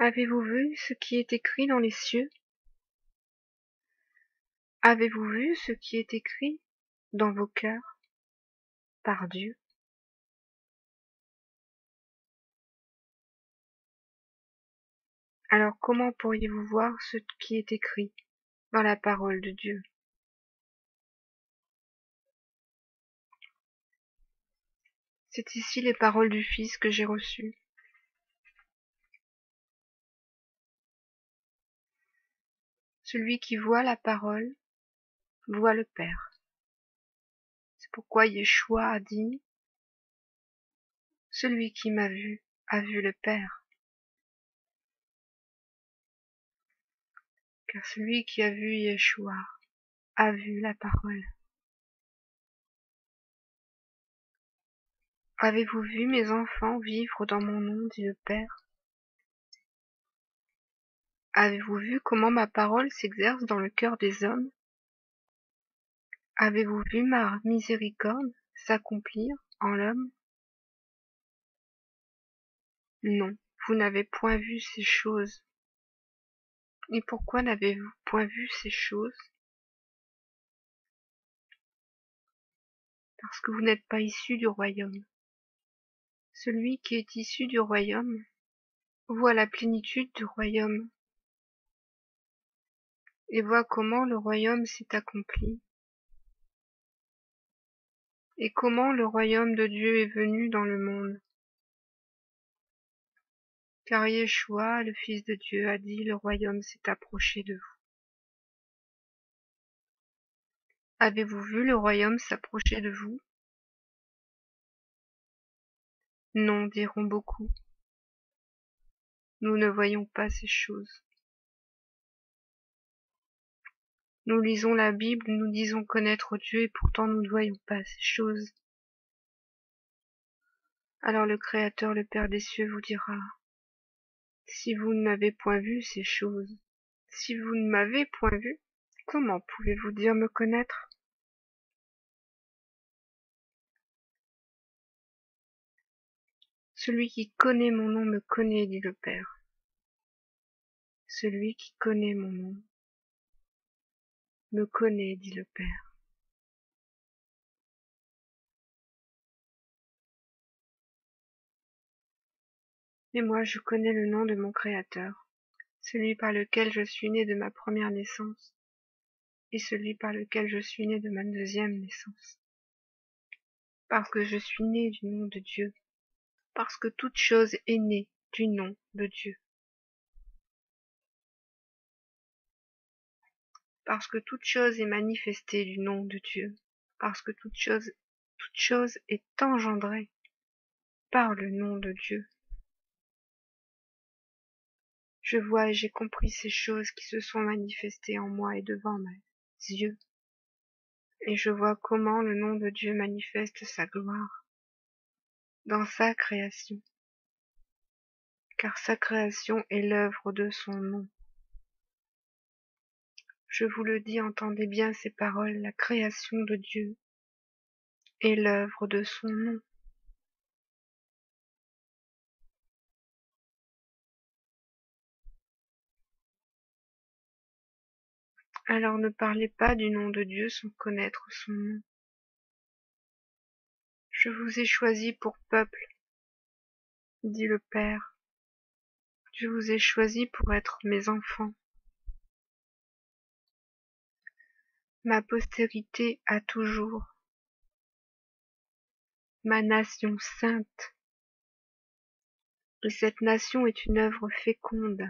Avez-vous vu ce qui est écrit dans les cieux? Avez-vous vu ce qui est écrit dans vos cœurs par Dieu? Alors comment pourriez-vous voir ce qui est écrit dans la parole de Dieu? C'est ici les paroles du Fils que j'ai reçues. Celui qui voit la parole voit le Père. C'est pourquoi Yeshua a dit, celui qui m'a vu a vu le Père. Car celui qui a vu Yeshua a vu la parole. Avez-vous vu mes enfants vivre dans mon nom, dit le Père? Avez-vous vu comment ma parole s'exerce dans le cœur des hommes? Avez-vous vu ma miséricorde s'accomplir en l'homme? Non, vous n'avez point vu ces choses. Et pourquoi n'avez-vous point vu ces choses? Parce que vous n'êtes pas issus du royaume. Celui qui est issu du royaume voit la plénitude du royaume et voit comment le royaume s'est accompli et comment le royaume de Dieu est venu dans le monde. Car Yeshua, le Fils de Dieu, a dit, le royaume s'est approché de vous. Avez-vous vu le royaume s'approcher de vous? Non, diront beaucoup. Nous ne voyons pas ces choses. Nous lisons la Bible, nous disons connaître Dieu et pourtant nous ne voyons pas ces choses. Alors le Créateur, le Père des cieux, vous dira, si vous n'avez point vu ces choses, si vous ne m'avez point vu, comment pouvez-vous dire me connaître? Celui qui connaît mon nom me connaît, dit le Père. Celui qui connaît mon nom me connaît, dit le Père. Et moi je connais le nom de mon Créateur, celui par lequel je suis né de ma première naissance, et celui par lequel je suis né de ma deuxième naissance. Parce que je suis né du nom de Dieu, parce que toute chose est née du nom de Dieu. Parce que toute chose est manifestée du nom de Dieu, parce que toute chose est engendrée par le nom de Dieu. Je vois et j'ai compris ces choses qui se sont manifestées en moi et devant mes yeux, et je vois comment le nom de Dieu manifeste sa gloire dans sa création, car sa création est l'œuvre de son nom. Je vous le dis, entendez bien ces paroles, la création de Dieu est l'œuvre de son nom. Alors ne parlez pas du nom de Dieu sans connaître son nom. Je vous ai choisi pour peuple, dit le Père. Je vous ai choisi pour être mes enfants. Ma postérité a toujours, ma nation sainte. Et cette nation est une œuvre féconde,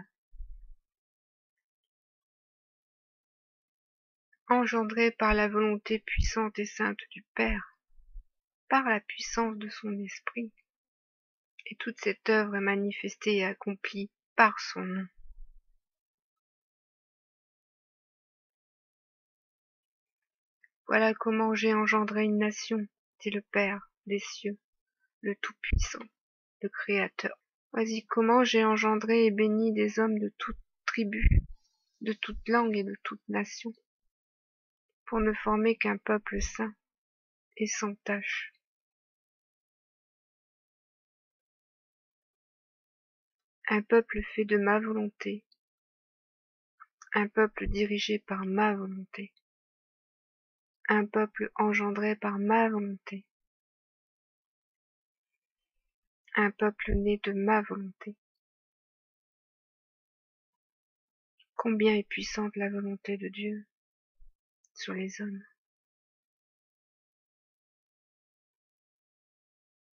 engendrée par la volonté puissante et sainte du Père, par la puissance de son esprit. Et toute cette œuvre est manifestée et accomplie par son nom. Voilà comment j'ai engendré une nation, dit le Père des cieux, le Tout-Puissant, le Créateur. Voici comment j'ai engendré et béni des hommes de toute tribu, de toute langue et de toute nation, pour ne former qu'un peuple saint et sans tache. un peuple fait de ma volonté, un peuple dirigé par ma volonté, un peuple engendré par ma volonté, un peuple né de ma volonté. Combien est puissante la volonté de Dieu sur les hommes.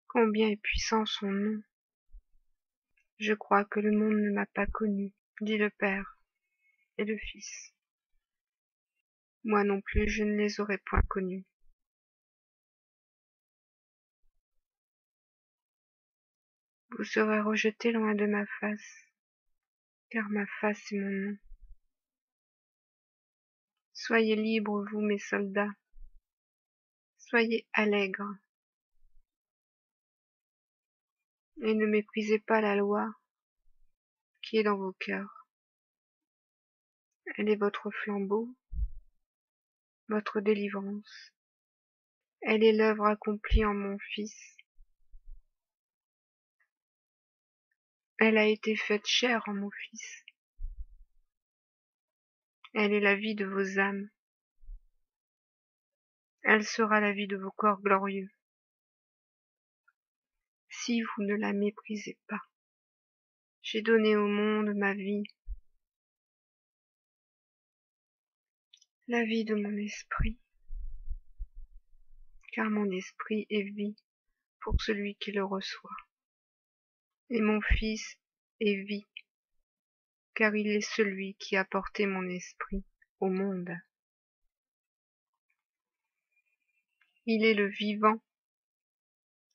Combien est puissant son nom. Je crois que le monde ne m'a pas connu, dit le Père et le Fils. Moi non plus je ne les aurais point connus. Vous serez rejetés loin de ma face, car ma face est mon nom. Soyez libres, vous mes soldats, soyez allègres, et ne méprisez pas la loi qui est dans vos cœurs. Elle est votre flambeau, votre délivrance. Elle est l'œuvre accomplie en mon Fils. Elle a été faite chair en mon Fils. Elle est la vie de vos âmes. Elle sera la vie de vos corps glorieux. Si vous ne la méprisez pas, j'ai donné au monde ma vie, la vie de mon esprit, car mon esprit est vie pour celui qui le reçoit. Et mon Fils est vie, car il est celui qui a porté mon esprit au monde. Il est le vivant,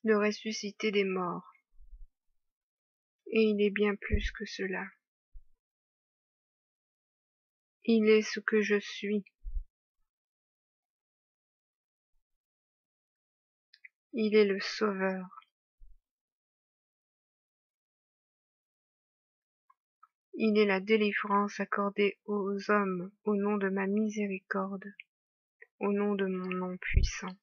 le ressuscité des morts, et il est bien plus que cela. Il est ce que je suis. Il est le Sauveur. Il est la délivrance accordée aux hommes au nom de ma miséricorde, au nom de mon nom puissant.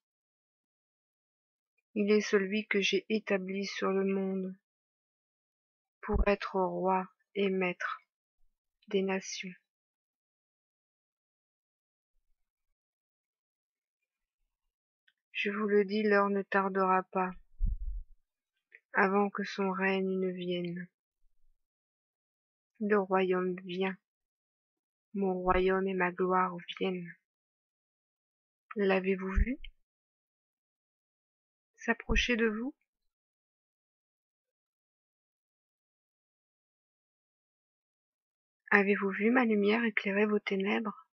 Il est celui que j'ai établi sur le monde pour être roi et maître des nations. Je vous le dis, l'heure ne tardera pas avant que son règne ne vienne. Le royaume vient, mon royaume et ma gloire viennent. L'avez-vous vu s'approcher de vous? Avez-vous vu ma lumière éclairer vos ténèbres?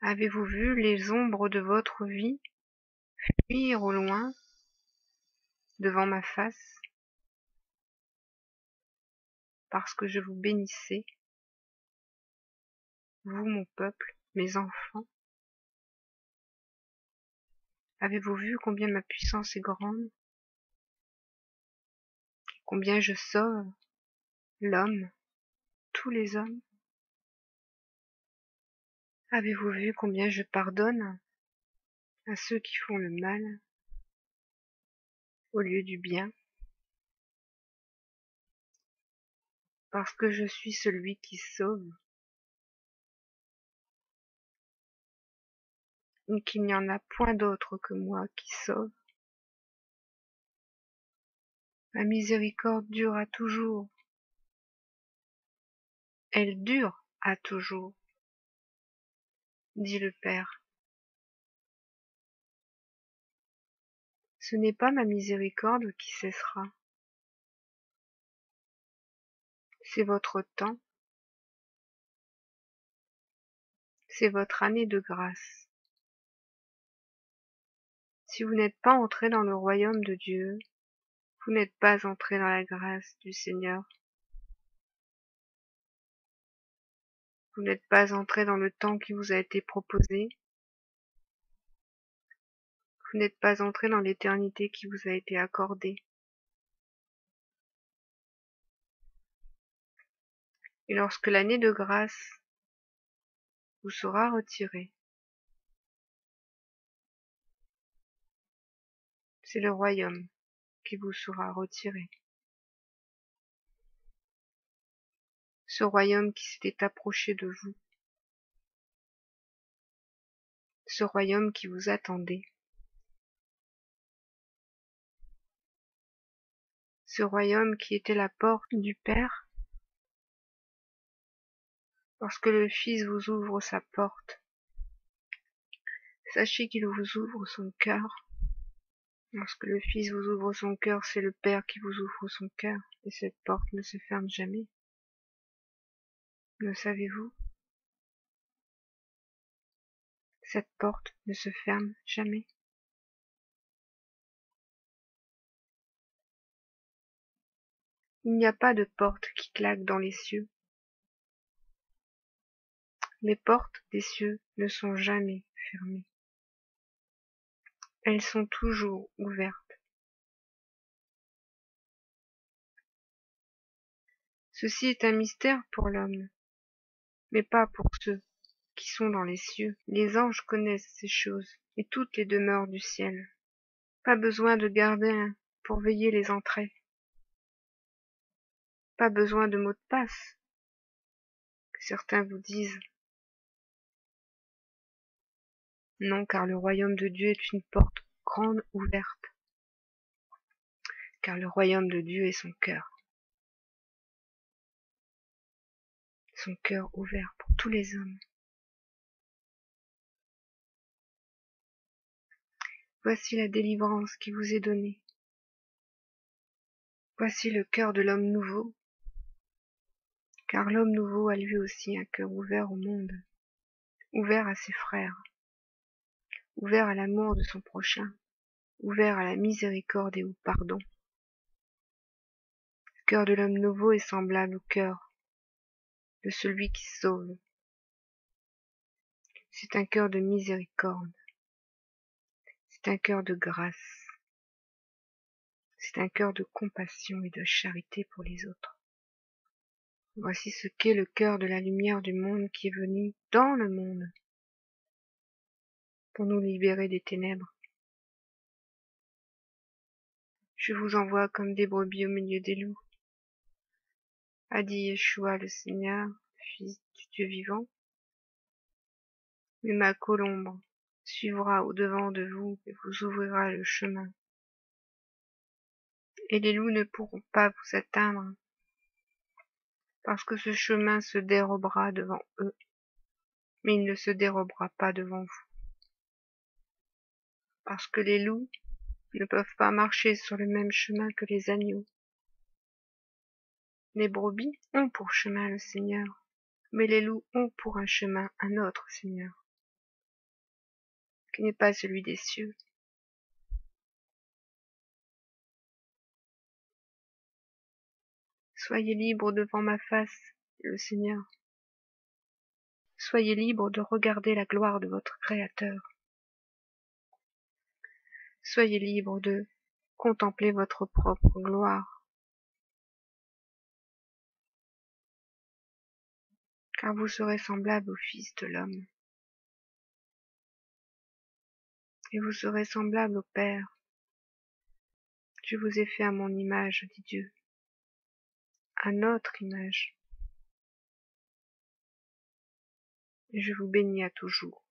Avez-vous vu les ombres de votre vie fuir au loin devant ma face? Parce que je vous bénissais, vous mon peuple, mes enfants. Avez-vous vu combien ma puissance est grande? Combien je sauve l'homme, tous les hommes? Avez-vous vu combien je pardonne à ceux qui font le mal au lieu du bien? Parce que je suis celui qui sauve, et qu'il n'y en a point d'autre que moi qui sauve. Ma miséricorde dure à toujours. Elle dure à toujours, dit le Père. Ce n'est pas ma miséricorde qui cessera. C'est votre temps, c'est votre année de grâce. Si vous n'êtes pas entré dans le royaume de Dieu, vous n'êtes pas entré dans la grâce du Seigneur. Vous n'êtes pas entré dans le temps qui vous a été proposé. Vous n'êtes pas entré dans l'éternité qui vous a été accordée. Et lorsque l'année de grâce vous sera retirée, c'est le royaume qui vous sera retiré. ce royaume qui s'était approché de vous, ce royaume qui vous attendait, ce royaume qui était la porte du Père. Lorsque le Fils vous ouvre sa porte, sachez qu'il vous ouvre son cœur. Lorsque le Fils vous ouvre son cœur, c'est le Père qui vous ouvre son cœur, et cette porte ne se ferme jamais. Le savez-vous? Cette porte ne se ferme jamais. Il n'y a pas de porte qui claque dans les cieux. Les portes des cieux ne sont jamais fermées. Elles sont toujours ouvertes. Ceci est un mystère pour l'homme, mais pas pour ceux qui sont dans les cieux. Les anges connaissent ces choses, et toutes les demeures du ciel. Pas besoin de gardien pour veiller les entrées. Pas besoin de mot de passe, que certains vous disent. Non, car le royaume de Dieu est une porte grande ouverte. Car le royaume de Dieu est son cœur. Son cœur ouvert pour tous les hommes. Voici la délivrance qui vous est donnée. Voici le cœur de l'homme nouveau, car l'homme nouveau a lui aussi un cœur ouvert au monde, ouvert à ses frères, ouvert à l'amour de son prochain, ouvert à la miséricorde et au pardon. Le cœur de l'homme nouveau est semblable au cœur de celui qui sauve. C'est un cœur de miséricorde, c'est un cœur de grâce, c'est un cœur de compassion et de charité pour les autres. Voici ce qu'est le cœur de la lumière du monde qui est venu dans le monde pour nous libérer des ténèbres. Je vous envoie comme des brebis au milieu des loups, a dit Yeshua le Seigneur, Fils du Dieu vivant. Mais ma colombe suivra au-devant de vous et vous ouvrira le chemin. Et les loups ne pourront pas vous atteindre, parce que ce chemin se dérobera devant eux, mais il ne se dérobera pas devant vous. Parce que les loups ne peuvent pas marcher sur le même chemin que les agneaux. Les brebis ont pour chemin le Seigneur, mais les loups ont pour un chemin un autre Seigneur, qui n'est pas celui des cieux. Soyez libres devant ma face, dit le Seigneur. Soyez libres de regarder la gloire de votre Créateur. Soyez libres de contempler votre propre gloire, car vous serez semblable au Fils de l'homme. Et vous serez semblable au Père. Je vous ai fait à mon image, dit Dieu, à notre image. Et je vous bénis à toujours.